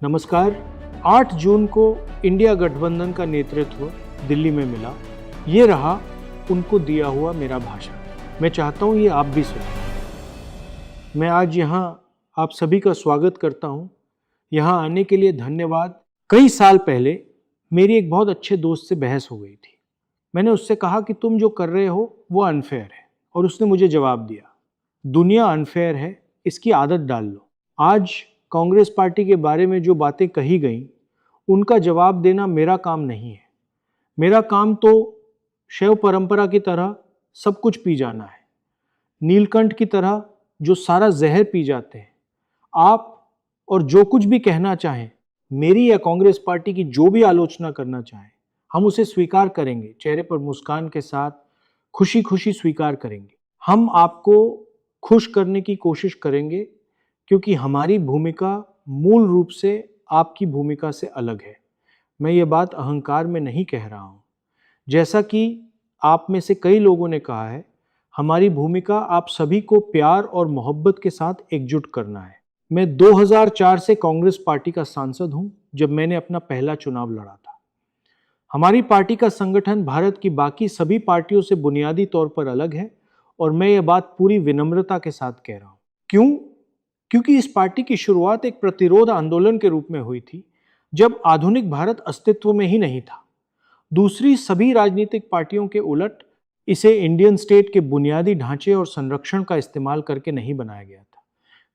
नमस्कार। 8 जून को इंडिया गठबंधन का नेतृत्व दिल्ली में मिला। ये रहा उनको दिया हुआ मेरा भाषण। मैं चाहता हूँ ये आप भी सुनें। मैं आज यहाँ आप सभी का स्वागत करता हूँ। यहाँ आने के लिए धन्यवाद। कई साल पहले मेरी एक बहुत अच्छे दोस्त से बहस हो गई थी। मैंने उससे कहा कि तुम जो कर रहे हो वो अनफेयर है, और उसने मुझे जवाब दिया, दुनिया अनफेयर है, इसकी आदत डाल लो। आज कांग्रेस पार्टी के बारे में जो बातें कही गई उनका जवाब देना मेरा काम नहीं है। मेरा काम तो शैव परंपरा की तरह सब कुछ पी जाना है, नीलकंठ की तरह जो सारा जहर पी जाते हैं। आप और जो कुछ भी कहना चाहें, मेरी या कांग्रेस पार्टी की जो भी आलोचना करना चाहें, हम उसे स्वीकार करेंगे, चेहरे पर मुस्कान के साथ खुशी खुशी स्वीकार करेंगे। हम आपको खुश करने की कोशिश करेंगे, क्योंकि हमारी भूमिका मूल रूप से आपकी भूमिका से अलग है। मैं ये बात अहंकार में नहीं कह रहा हूँ। जैसा कि आप में से कई लोगों ने कहा है, हमारी भूमिका आप सभी को प्यार और मोहब्बत के साथ एकजुट करना है। मैं 2004 से कांग्रेस पार्टी का सांसद हूँ, जब मैंने अपना पहला चुनाव लड़ा था। हमारी पार्टी का संगठन भारत की बाकी सभी पार्टियों से बुनियादी तौर पर अलग है, और मैं ये बात पूरी विनम्रता के साथ कह रहा हूँ। क्यों? क्योंकि इस पार्टी की शुरुआत एक प्रतिरोध आंदोलन के रूप में हुई थी, जब आधुनिक भारत अस्तित्व में ही नहीं था। दूसरी सभी राजनीतिक पार्टियों के उलट इसे इंडियन स्टेट के बुनियादी ढांचे और संरक्षण का इस्तेमाल करके नहीं बनाया गया था।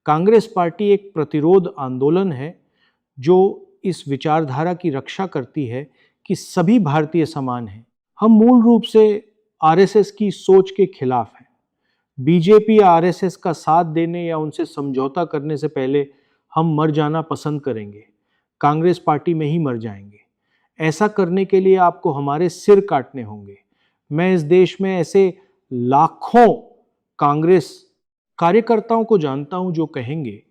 कांग्रेस पार्टी एक प्रतिरोध आंदोलन है जो इस विचारधारा की रक्षा करती है कि सभी भारतीय समान हैं। हम मूल रूप से आरएसएस की सोच के खिलाफ हैं। बीजेपी या आरएसएस का साथ देने या उनसे समझौता करने से पहले हम मर जाना पसंद करेंगे। कांग्रेस पार्टी में ही मर जाएंगे। ऐसा करने के लिए आपको हमारे सिर काटने होंगे। मैं इस देश में ऐसे लाखों कांग्रेस कार्यकर्ताओं को जानता हूं जो कहेंगे,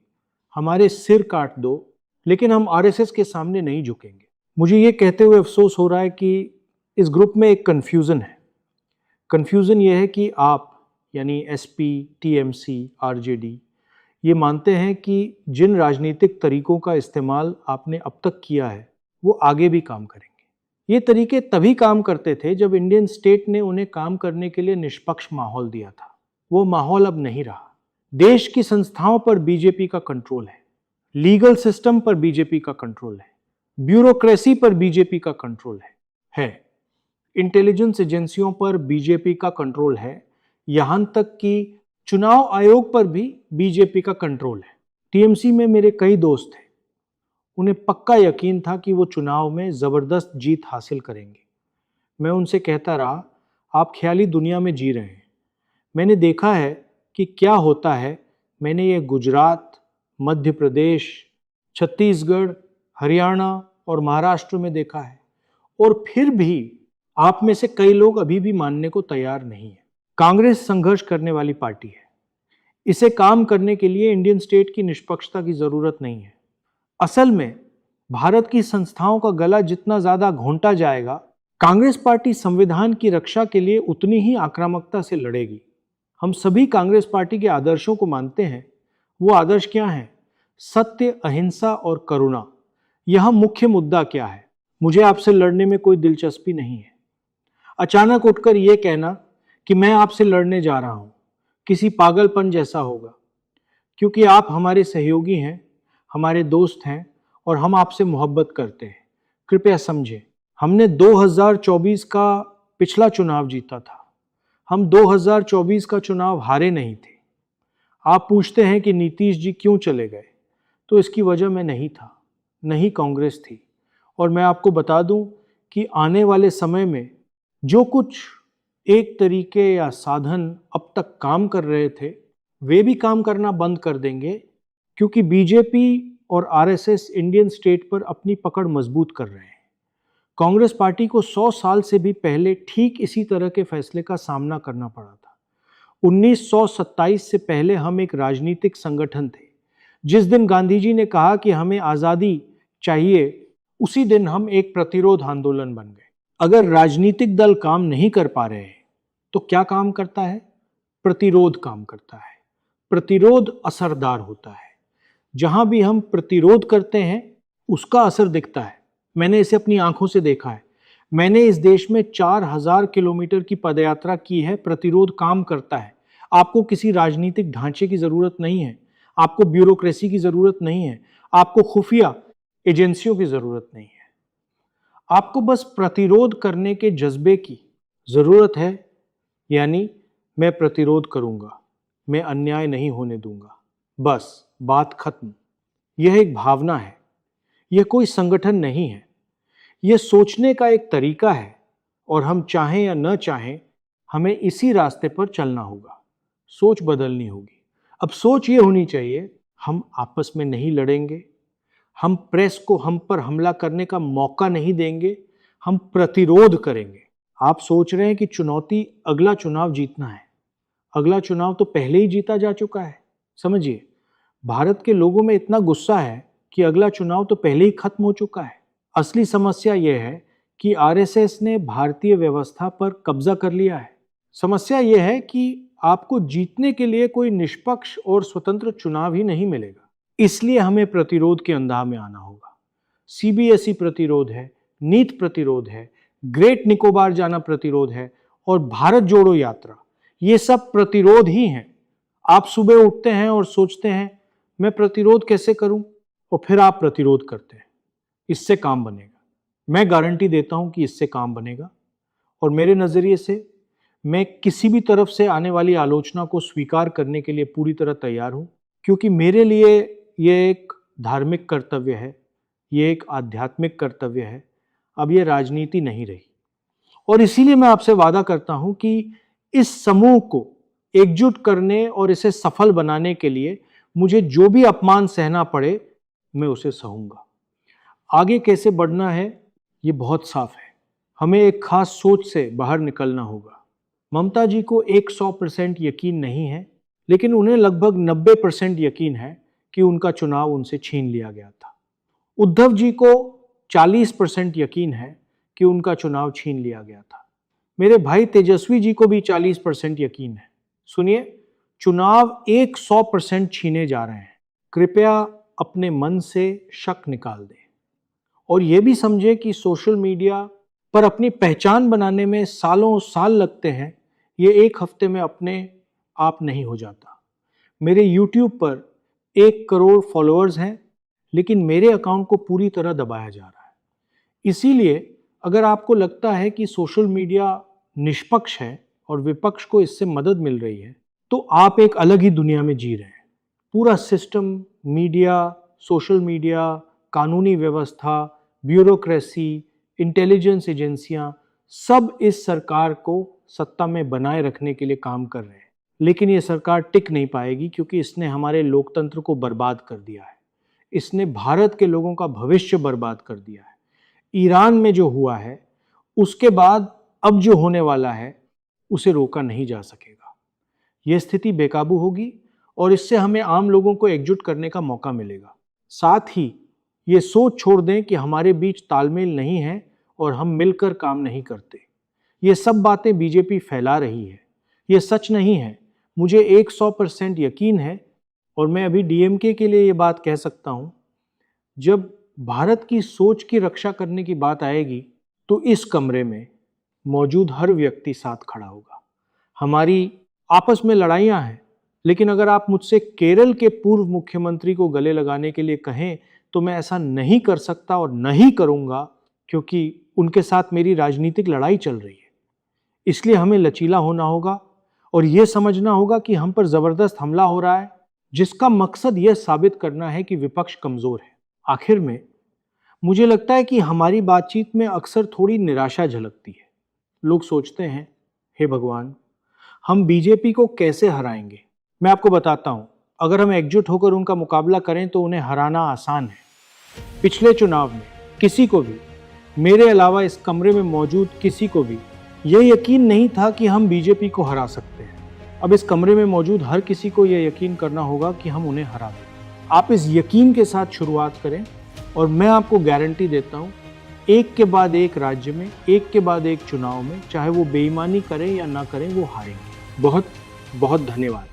हमारे सिर काट दो, लेकिन हम आरएसएस के सामने नहीं झुकेंगे। मुझे ये कहते हुए अफसोस हो रहा है कि इस ग्रुप में एक कन्फ्यूज़न है। कन्फ्यूज़न ये है कि आप यानी एसपी, टीएमसी, आरजेडी ये मानते हैं कि जिन राजनीतिक तरीकों का इस्तेमाल आपने अब तक किया है वो आगे भी काम करेंगे। ये तरीके तभी काम करते थे जब इंडियन स्टेट ने उन्हें काम करने के लिए निष्पक्ष माहौल दिया था। वो माहौल अब नहीं रहा। देश की संस्थाओं पर बीजेपी का कंट्रोल है, लीगल सिस्टम पर बीजेपी का कंट्रोल है, ब्यूरोक्रेसी पर बीजेपी का कंट्रोल है। इंटेलिजेंस एजेंसियों पर बीजेपी का कंट्रोल है, यहां तक कि चुनाव आयोग पर भी बीजेपी का कंट्रोल है। टीएमसी में मेरे कई दोस्त थे, उन्हें पक्का यकीन था कि वो चुनाव में जबरदस्त जीत हासिल करेंगे। मैं उनसे कहता रहा, आप ख्याली दुनिया में जी रहे हैं। मैंने देखा है कि क्या होता है। मैंने ये गुजरात, मध्य प्रदेश, छत्तीसगढ़, हरियाणा और महाराष्ट्र में देखा है, और फिर भी आप में से कई लोग अभी भी मानने को तैयार नहीं है। कांग्रेस संघर्ष करने वाली पार्टी है। इसे काम करने के लिए इंडियन स्टेट की निष्पक्षता की जरूरत नहीं है। असल में भारत की संस्थाओं का गला जितना ज्यादा घोंटा जाएगा, कांग्रेस पार्टी संविधान की रक्षा के लिए उतनी ही आक्रामकता से लड़ेगी। हम सभी कांग्रेस पार्टी के आदर्शों को मानते हैं। वो आदर्श क्या हैं? सत्य, अहिंसा और करुणा। यह मुख्य मुद्दा क्या है? मुझे आपसे लड़ने में कोई दिलचस्पी नहीं है। अचानक उठकर यह कहना कि मैं आपसे लड़ने जा रहा हूं, किसी पागलपन जैसा होगा। क्योंकि आप हमारे सहयोगी हैं, हमारे दोस्त हैं, और हम आपसे मोहब्बत करते हैं। कृपया समझें, हमने 2024 का पिछला चुनाव जीता था। हम 2024 का चुनाव हारे नहीं थे। आप पूछते हैं कि नीतीश जी क्यों चले गए, तो इसकी वजह मैं नहीं था, नहीं कांग्रेस थी। और मैं आपको बता दूं कि आने वाले समय में जो कुछ एक तरीके या साधन अब तक काम कर रहे थे, वे भी काम करना बंद कर देंगे, क्योंकि बीजेपी और आरएसएस इंडियन स्टेट पर अपनी पकड़ मजबूत कर रहे हैं। कांग्रेस पार्टी को 100 साल से भी पहले ठीक इसी तरह के फैसले का सामना करना पड़ा था। 1927 से पहले हम एक राजनीतिक संगठन थे। जिस दिन गांधी जी ने कहा कि हमें आज़ादी चाहिए, उसी दिन हम एक प्रतिरोध आंदोलन बन गए। अगर राजनीतिक दल काम नहीं कर पा रहे हैं तो क्या काम करता है? प्रतिरोध काम करता है। प्रतिरोध असरदार होता है। जहां भी हम प्रतिरोध करते हैं, उसका असर दिखता है। मैंने इसे अपनी आंखों से देखा है। मैंने इस देश में 4000 किलोमीटर की पदयात्रा की है। प्रतिरोध काम करता है। आपको किसी राजनीतिक ढांचे की जरूरत नहीं है, आपको ब्यूरोक्रेसी की जरूरत नहीं है, आपको खुफिया एजेंसियों की जरूरत नहीं है। आपको बस प्रतिरोध करने के जज्बे की जरूरत है। यानी मैं प्रतिरोध करूंगा, मैं अन्याय नहीं होने दूंगा, बस बात खत्म। यह एक भावना है, यह कोई संगठन नहीं है, यह सोचने का एक तरीका है और हम चाहें या न चाहें हमें इसी रास्ते पर चलना होगा। सोच बदलनी होगी। अब सोच ये होनी चाहिए, हम आपस में नहीं लड़ेंगे, हम प्रेस को हम पर हमला करने का मौका नहीं देंगे, हम प्रतिरोध करेंगे। आप सोच रहे हैं कि चुनौती अगला चुनाव जीतना है। अगला चुनाव तो पहले ही जीता जा चुका है। समझिए, भारत के लोगों में इतना गुस्सा है कि अगला चुनाव तो पहले ही खत्म हो चुका है। असली समस्या यह है कि आरएसएस ने भारतीय व्यवस्था पर कब्जा कर लिया है। समस्या यह है कि आपको जीतने के लिए कोई निष्पक्ष और स्वतंत्र चुनाव ही नहीं मिलेगा। इसलिए हमें प्रतिरोध के अंदाज में आना होगा। सीबीएसई प्रतिरोध है, नीट प्रतिरोध है, ग्रेट निकोबार जाना प्रतिरोध है और भारत जोड़ो यात्रा, ये सब प्रतिरोध ही हैं। आप सुबह उठते हैं और सोचते हैं मैं प्रतिरोध कैसे करूं, और फिर आप प्रतिरोध करते हैं। इससे काम बनेगा। मैं गारंटी देता हूं कि इससे काम बनेगा। और मेरे नजरिए से मैं किसी भी तरफ से आने वाली आलोचना को स्वीकार करने के लिए पूरी तरह तैयार हूं, क्योंकि मेरे लिए यह एक धार्मिक कर्तव्य है, यह एक आध्यात्मिक कर्तव्य है। अब यह राजनीति नहीं रही। और इसीलिए मैं आपसे वादा करता हूं कि इस समूह को एकजुट करने और इसे सफल बनाने के लिए मुझे जो भी अपमान सहना पड़े, मैं उसे सहूंगा। आगे कैसे बढ़ना है ये बहुत साफ है। हमें एक खास सोच से बाहर निकलना होगा। ममता जी को 100% यकीन नहीं है, लेकिन उन्हें लगभग 90% यकीन है कि उनका चुनाव उनसे छीन लिया गया था। उद्धव जी को 40% यकीन है कि उनका चुनाव छीन लिया गया था। मेरे भाई तेजस्वी जी को भी 40% यकीन है। सुनिए, चुनाव 100% छीने जा रहे हैं। कृपया अपने मन से शक निकाल दें और यह भी समझें कि सोशल मीडिया पर अपनी पहचान बनाने में सालों साल लगते हैं। ये एक हफ्ते में अपने आप नहीं हो जाता। मेरे YouTube पर 1 करोड़ फॉलोअर्स हैं, लेकिन मेरे अकाउंट को पूरी तरह दबाया जा रहा है। इसीलिए अगर आपको लगता है कि सोशल मीडिया निष्पक्ष है और विपक्ष को इससे मदद मिल रही है, तो आप एक अलग ही दुनिया में जी रहे हैं। पूरा सिस्टम, मीडिया, सोशल मीडिया, कानूनी व्यवस्था, ब्यूरोक्रेसी, इंटेलिजेंस एजेंसियां सब इस सरकार को सत्ता में बनाए रखने के लिए काम कर रहे हैं। लेकिन ये सरकार टिक नहीं पाएगी, क्योंकि इसने हमारे लोकतंत्र को बर्बाद कर दिया है। इसने भारत के लोगों का भविष्य बर्बाद कर दिया है। ईरान में जो हुआ है, उसके बाद अब जो होने वाला है, उसे रोका नहीं जा सकेगा। यह स्थिति बेकाबू होगी और इससे हमें आम लोगों को एकजुट करने का मौका मिलेगा। साथ ही ये सोच छोड़ दें कि हमारे बीच तालमेल नहीं है और हम मिलकर काम नहीं करते। ये सब बातें बीजेपी फैला रही है, ये सच नहीं है। मुझे 100% यकीन है और मैं अभी डीएमके के लिए ये बात कह सकता हूँ, जब भारत की सोच की रक्षा करने की बात आएगी तो इस कमरे में मौजूद हर व्यक्ति साथ खड़ा होगा। हमारी आपस में लड़ाइयाँ हैं, लेकिन अगर आप मुझसे केरल के पूर्व मुख्यमंत्री को गले लगाने के लिए कहें तो मैं ऐसा नहीं कर सकता और नहीं करूँगा, क्योंकि उनके साथ मेरी राजनीतिक लड़ाई चल रही है। इसलिए हमें लचीला होना होगा और ये समझना होगा कि हम पर ज़बरदस्त हमला हो रहा है, जिसका मकसद यह साबित करना है कि विपक्ष कमज़ोर है। आखिर में मुझे लगता है कि हमारी बातचीत में अक्सर थोड़ी निराशा झलकती है। लोग सोचते हैं, हे भगवान, हम बीजेपी को कैसे हराएंगे। मैं आपको बताता हूँ, अगर हम एकजुट होकर उनका मुकाबला करें तो उन्हें हराना आसान है। पिछले चुनाव में किसी को भी, मेरे अलावा इस कमरे में मौजूद किसी को भी, यह यकीन नहीं था कि हम बीजेपी को हरा सकते हैं। अब इस कमरे में मौजूद हर किसी को यह यकीन करना होगा कि हम उन्हें हरा देंगे। आप इस यकीन के साथ शुरुआत करें और मैं आपको गारंटी देता हूं, एक के बाद एक राज्य में, एक के बाद एक चुनाव में, चाहे वो बेईमानी करें या ना करें, वो हारेंगे। बहुत बहुत धन्यवाद।